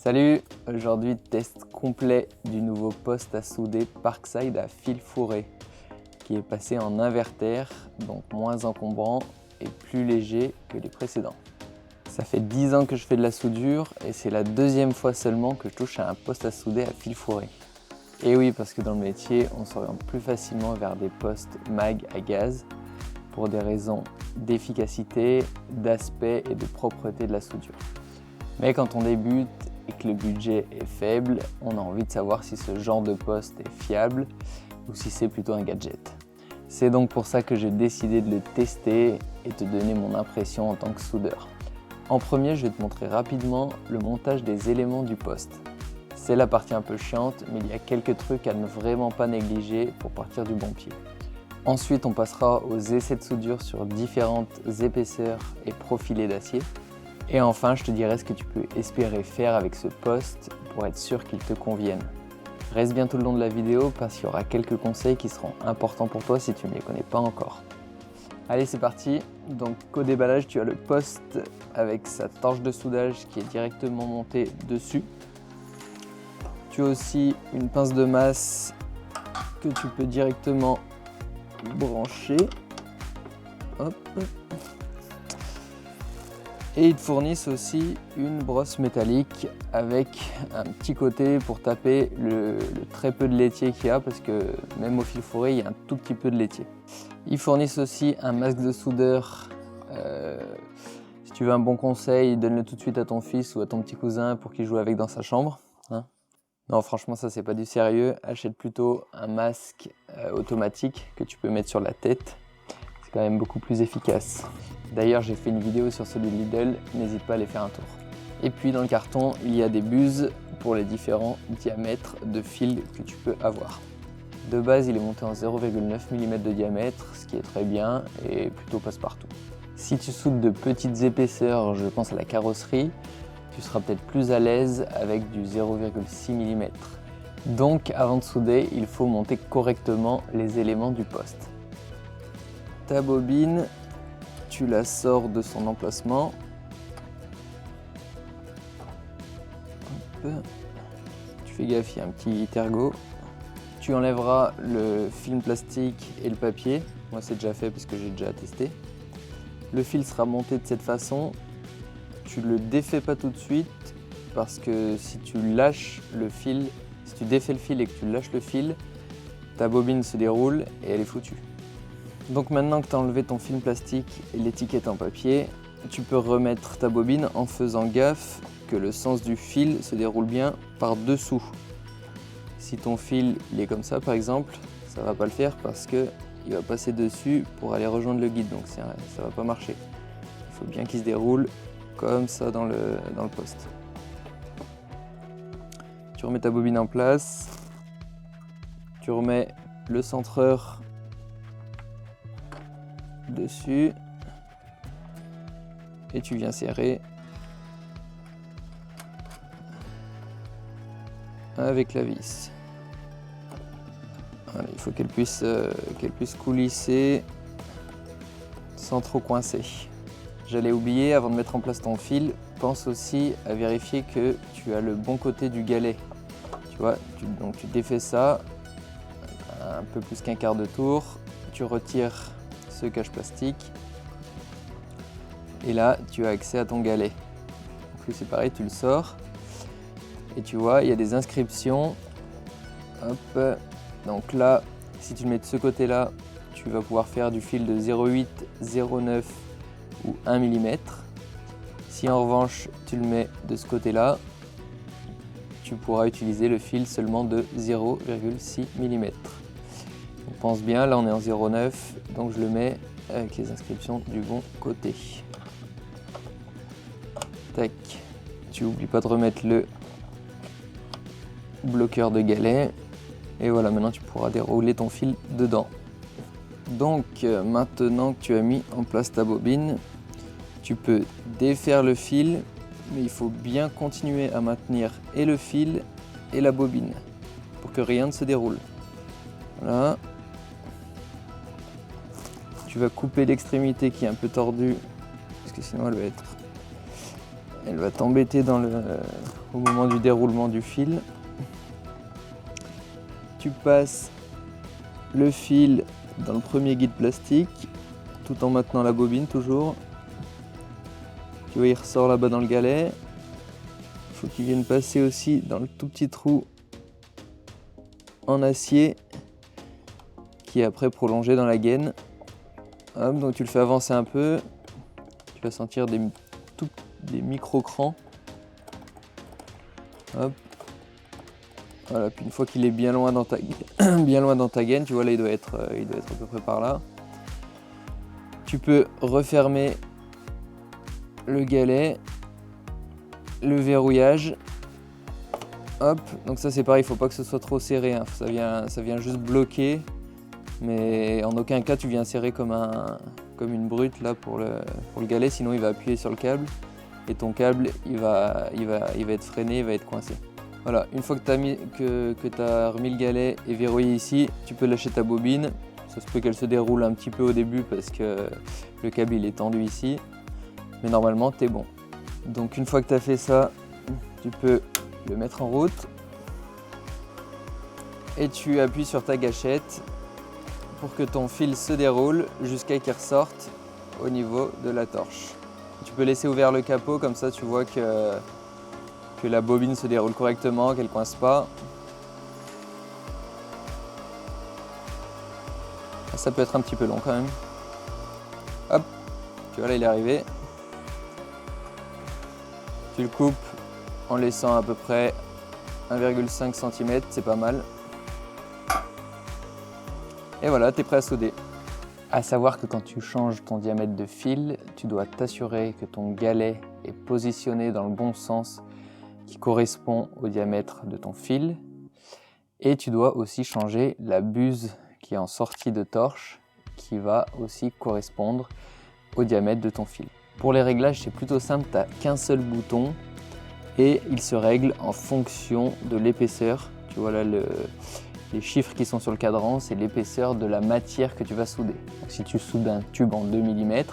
Salut, aujourd'hui test complet du nouveau poste à souder Parkside à fil fourré qui est passé en inverter, donc moins encombrant et plus léger que les précédents. Ça fait 10 ans que je fais de la soudure et c'est la deuxième fois seulement que je touche à un poste à souder à fil fourré. Et oui, parce que dans le métier, on s'oriente plus facilement vers des postes mag à gaz pour des raisons d'efficacité, d'aspect et de propreté de la soudure. Mais quand on débute et que le budget est faible, on a envie de savoir si ce genre de poste est fiable ou si c'est plutôt un gadget. C'est donc pour ça que j'ai décidé de le tester et te donner mon impression en tant que soudeur. En premier, je vais te montrer rapidement le montage des éléments du poste. C'est la partie un peu chiante, mais il y a quelques trucs à ne vraiment pas négliger pour partir du bon pied. Ensuite, on passera aux essais de soudure sur différentes épaisseurs et profilés d'acier. Et enfin, je te dirai ce que tu peux espérer faire avec ce poste pour être sûr qu'il te convienne. Reste bien tout le long de la vidéo parce qu'il y aura quelques conseils qui seront importants pour toi si tu ne les connais pas encore. Allez, c'est parti. Donc au déballage, tu as le poste avec sa torche de soudage qui est directement montée dessus. Tu as aussi une pince de masse que tu peux directement brancher. Hop. Et ils te fournissent aussi une brosse métallique avec un petit côté pour taper le très peu de laitier qu'il y a, parce que même au fil fourré, il y a un tout petit peu de laitier. Ils fournissent aussi un masque de soudeur. Si tu veux un bon conseil, donne-le tout de suite à ton fils ou à ton petit cousin pour qu'il joue avec dans sa chambre. Non, franchement, ça c'est pas du sérieux. Achète plutôt un masque automatique que tu peux mettre sur la tête. C'est quand même beaucoup plus efficace. D'ailleurs, j'ai fait une vidéo sur celui de Lidl, n'hésite pas à aller faire un tour. Et puis dans le carton, il y a des buses pour les différents diamètres de fil que tu peux avoir. De base, il est monté en 0,9 mm de diamètre, ce qui est très bien et plutôt passe-partout. Si tu soudes de petites épaisseurs, je pense à la carrosserie, tu seras peut-être plus à l'aise avec du 0,6 mm. Donc avant de souder, il faut monter correctement les éléments du poste. Ta bobine, tu la sors de son emplacement. Hop. Tu fais gaffe, il y a un petit ergot. Tu enlèveras le film plastique et le papier. Moi c'est déjà fait parce que j'ai déjà testé. Le fil sera monté de cette façon. Tu le défais pas tout de suite parce que si tu lâches le fil, si tu défais le fil et que tu lâches le fil, ta bobine se déroule et elle est foutue. Donc maintenant que tu as enlevé ton film plastique et l'étiquette en papier, tu peux remettre ta bobine en faisant gaffe que le sens du fil se déroule bien par dessous. Si ton fil il est comme ça par exemple, ça va pas le faire parce qu'il va passer dessus pour aller rejoindre le guide, donc ça va pas marcher. Il faut bien qu'il se déroule comme ça dans le poste. Tu remets ta bobine en place, tu remets le centreur dessus et tu viens serrer avec la vis. Voilà, il faut qu'elle puisse coulisser sans trop coincer. J'allais oublier, avant de mettre en place ton fil, pense aussi à vérifier que tu as le bon côté du galet. Tu vois, donc tu défais ça un peu plus qu'un quart de tour, tu retires ce cache plastique et là tu as accès à ton galet. Donc lui c'est pareil, tu le sors et tu vois il y a des inscriptions. Hop. Donc là si tu le mets de ce côté là, tu vas pouvoir faire du fil de 0,8, 0,9 ou 1 mm. Si en revanche tu le mets de ce côté là, tu pourras utiliser le fil seulement de 0,6 mm. Pense bien, là on est en 0,9, donc je le mets avec les inscriptions du bon côté. Tac, tu n'oublies pas de remettre le bloqueur de galet. Et voilà, maintenant tu pourras dérouler ton fil dedans. Donc maintenant que tu as mis en place ta bobine, tu peux défaire le fil, mais il faut bien continuer à maintenir et le fil et la bobine pour que rien ne se déroule. Voilà. Tu vas couper l'extrémité qui est un peu tordue, parce que sinon elle va être elle va t'embêter au moment du déroulement du fil. Tu passes le fil dans le premier guide plastique, tout en maintenant la bobine toujours. Tu vois, il ressort là-bas dans le galet. Il faut qu'il vienne passer aussi dans le tout petit trou en acier qui est après prolongé dans la gaine. Hop, donc tu le fais avancer un peu. Tu vas sentir des micro-crans. Hop. Voilà, puis une fois qu'il est bien loin dans ta gaine, tu vois là il doit être à peu près par là. Tu peux refermer le galet, le verrouillage. Hop, donc ça c'est pareil, il ne faut pas que ce soit trop serré, hein. Ça vient juste bloquer, mais en aucun cas tu viens serrer comme une brute là pour le galet, sinon il va appuyer sur le câble et ton câble il va être freiné, il va être coincé. Voilà, une fois que tu as remis le galet et verrouillé ici, tu peux lâcher ta bobine. Ça se peut qu'elle se déroule un petit peu au début parce que le câble il est tendu ici, mais normalement tu es bon. Donc une fois que tu as fait ça, tu peux le mettre en route et tu appuies sur ta gâchette pour que ton fil se déroule jusqu'à qu'il ressorte au niveau de la torche. Tu peux laisser ouvert le capot, comme ça tu vois que la bobine se déroule correctement, qu'elle ne coince pas. Ça peut être un petit peu long quand même. Hop, tu vois là il est arrivé. Tu le coupes en laissant à peu près 1,5 cm, c'est pas mal. Et voilà, tu es prêt à souder. À savoir que quand tu changes ton diamètre de fil, tu dois t'assurer que ton galet est positionné dans le bon sens qui correspond au diamètre de ton fil. Et tu dois aussi changer la buse qui est en sortie de torche qui va aussi correspondre au diamètre de ton fil. Pour les réglages, c'est plutôt simple, tu n'as qu'un seul bouton et il se règle en fonction de l'épaisseur. Tu vois là les chiffres qui sont sur le cadran, c'est l'épaisseur de la matière que tu vas souder. Donc, si tu soudes un tube en 2 mm,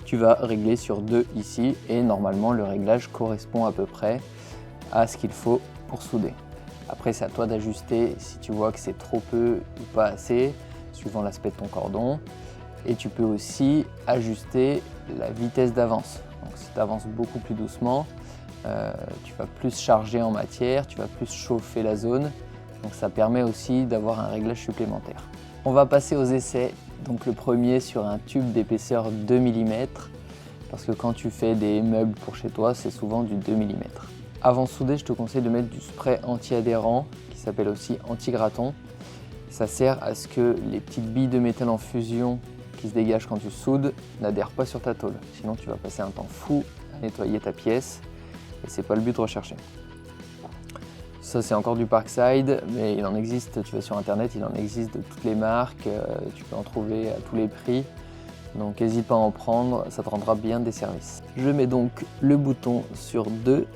tu vas régler sur 2 ici et normalement le réglage correspond à peu près à ce qu'il faut pour souder. Après c'est à toi d'ajuster si tu vois que c'est trop peu ou pas assez, suivant l'aspect de ton cordon. Et tu peux aussi ajuster la vitesse d'avance. Donc si tu avances beaucoup plus doucement, tu vas plus charger en matière, tu vas plus chauffer la zone. Donc ça permet aussi d'avoir un réglage supplémentaire. On va passer aux essais. Donc le premier sur un tube d'épaisseur 2 mm, parce que quand tu fais des meubles pour chez toi, c'est souvent du 2 mm. Avant de souder, je te conseille de mettre du spray anti-adhérent, qui s'appelle aussi anti-graton. Ça sert à ce que les petites billes de métal en fusion qui se dégagent quand tu soudes n'adhèrent pas sur ta tôle. Sinon tu vas passer un temps fou à nettoyer ta pièce et c'est pas le but recherché. Ça c'est encore du Parkside, mais il en existe, tu vas sur internet, il en existe de toutes les marques, tu peux en trouver à tous les prix. Donc n'hésite pas à en prendre, ça te rendra bien des services. Je mets donc le bouton sur 2,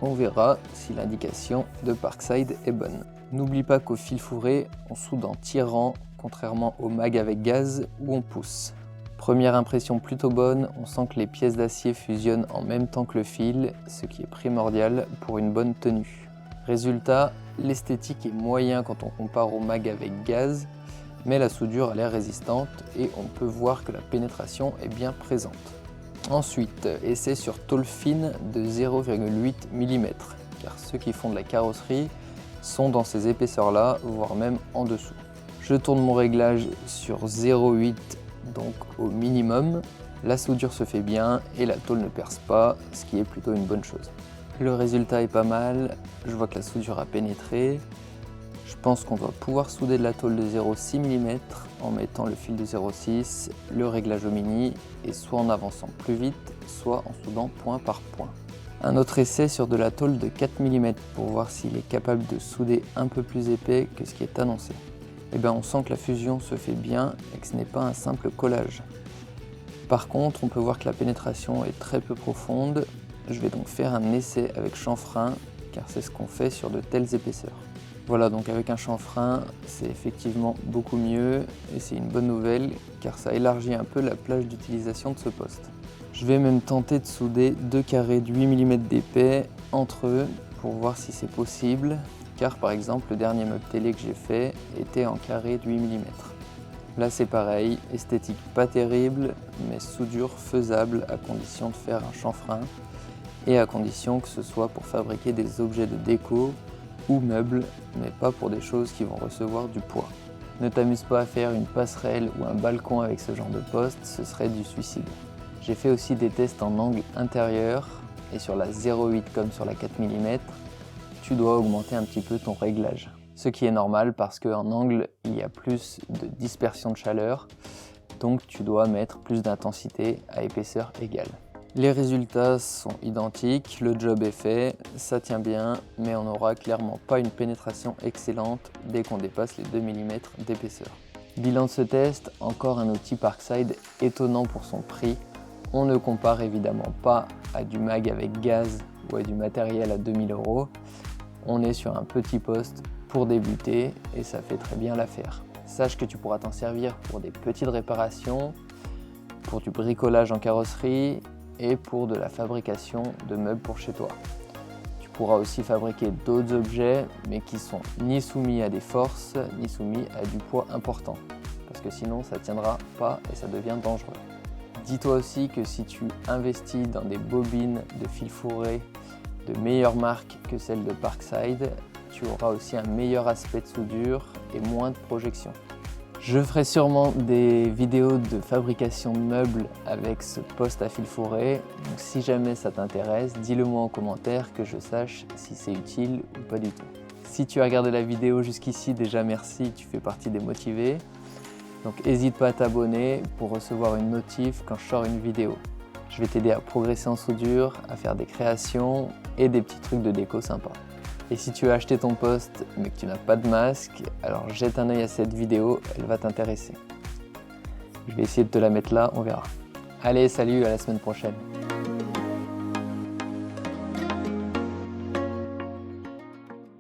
on verra si l'indication de Parkside est bonne. N'oublie pas qu'au fil fourré, on soude en tirant, contrairement au mag avec gaz où on pousse. Première impression plutôt bonne, on sent que les pièces d'acier fusionnent en même temps que le fil, ce qui est primordial pour une bonne tenue. Résultat, l'esthétique est moyen quand on compare au mag avec gaz, mais la soudure a l'air résistante et on peut voir que la pénétration est bien présente. Ensuite, essai sur tôle fine de 0,8 mm, car ceux qui font de la carrosserie sont dans ces épaisseurs-là, voire même en dessous. Je tourne mon réglage sur 0,8, donc au minimum. La soudure se fait bien et la tôle ne perce pas, ce qui est plutôt une bonne chose. Le résultat est pas mal, je vois que la soudure a pénétré. Je pense qu'on doit pouvoir souder de la tôle de 0,6 mm en mettant le fil de 0,6, le réglage au mini, et soit en avançant plus vite, soit en soudant point par point. Un autre essai sur de la tôle de 4 mm pour voir s'il est capable de souder un peu plus épais que ce qui est annoncé. Et bien on sent que la fusion se fait bien et que ce n'est pas un simple collage. Par contre, on peut voir que la pénétration est très peu profonde. Je vais donc faire un essai avec chanfrein, car c'est ce qu'on fait sur de telles épaisseurs. Voilà, donc avec un chanfrein, c'est effectivement beaucoup mieux et c'est une bonne nouvelle car ça élargit un peu la plage d'utilisation de ce poste. Je vais même tenter de souder 2 carrés de 8 mm d'épais entre eux pour voir si c'est possible, car par exemple le dernier meuble télé que j'ai fait était en carré de 8 mm. Là c'est pareil, esthétique pas terrible, mais soudure faisable à condition de faire un chanfrein et à condition que ce soit pour fabriquer des objets de déco ou meubles, mais pas pour des choses qui vont recevoir du poids. Ne t'amuse pas à faire une passerelle ou un balcon avec ce genre de poste, ce serait du suicide. J'ai fait aussi des tests en angle intérieur et sur la 0,8 comme sur la 4 mm, tu dois augmenter un petit peu ton réglage. Ce qui est normal parce qu'en angle, il y a plus de dispersion de chaleur, donc tu dois mettre plus d'intensité à épaisseur égale. Les résultats sont identiques, le job est fait, ça tient bien, mais on n'aura clairement pas une pénétration excellente dès qu'on dépasse les 2 mm d'épaisseur. Bilan de ce test, encore un outil Parkside étonnant pour son prix. On ne compare évidemment pas à du mag avec gaz ou à du matériel à 2000 €. On est sur un petit poste pour débuter et ça fait très bien l'affaire. Sache que tu pourras t'en servir pour des petites réparations, pour du bricolage en carrosserie et pour de la fabrication de meubles pour chez toi. Tu pourras aussi fabriquer d'autres objets mais qui sont ni soumis à des forces ni soumis à du poids important parce que sinon ça ne tiendra pas et ça devient dangereux. Dis-toi aussi que si tu investis dans des bobines de fil fourré de meilleure marque que celle de Parkside, tu auras aussi un meilleur aspect de soudure et moins de projection. Je ferai sûrement des vidéos de fabrication de meubles avec ce poste à fil fourré, donc si jamais ça t'intéresse, dis-le moi en commentaire que je sache si c'est utile ou pas du tout. Si tu as regardé la vidéo jusqu'ici, déjà merci, tu fais partie des motivés. Donc n'hésite pas à t'abonner pour recevoir une notif quand je sors une vidéo. Je vais t'aider à progresser en soudure, à faire des créations et des petits trucs de déco sympas. Et si tu as acheté ton poste mais que tu n'as pas de masque, alors jette un œil à cette vidéo, elle va t'intéresser. Je vais essayer de te la mettre là, on verra. Allez, salut, à la semaine prochaine.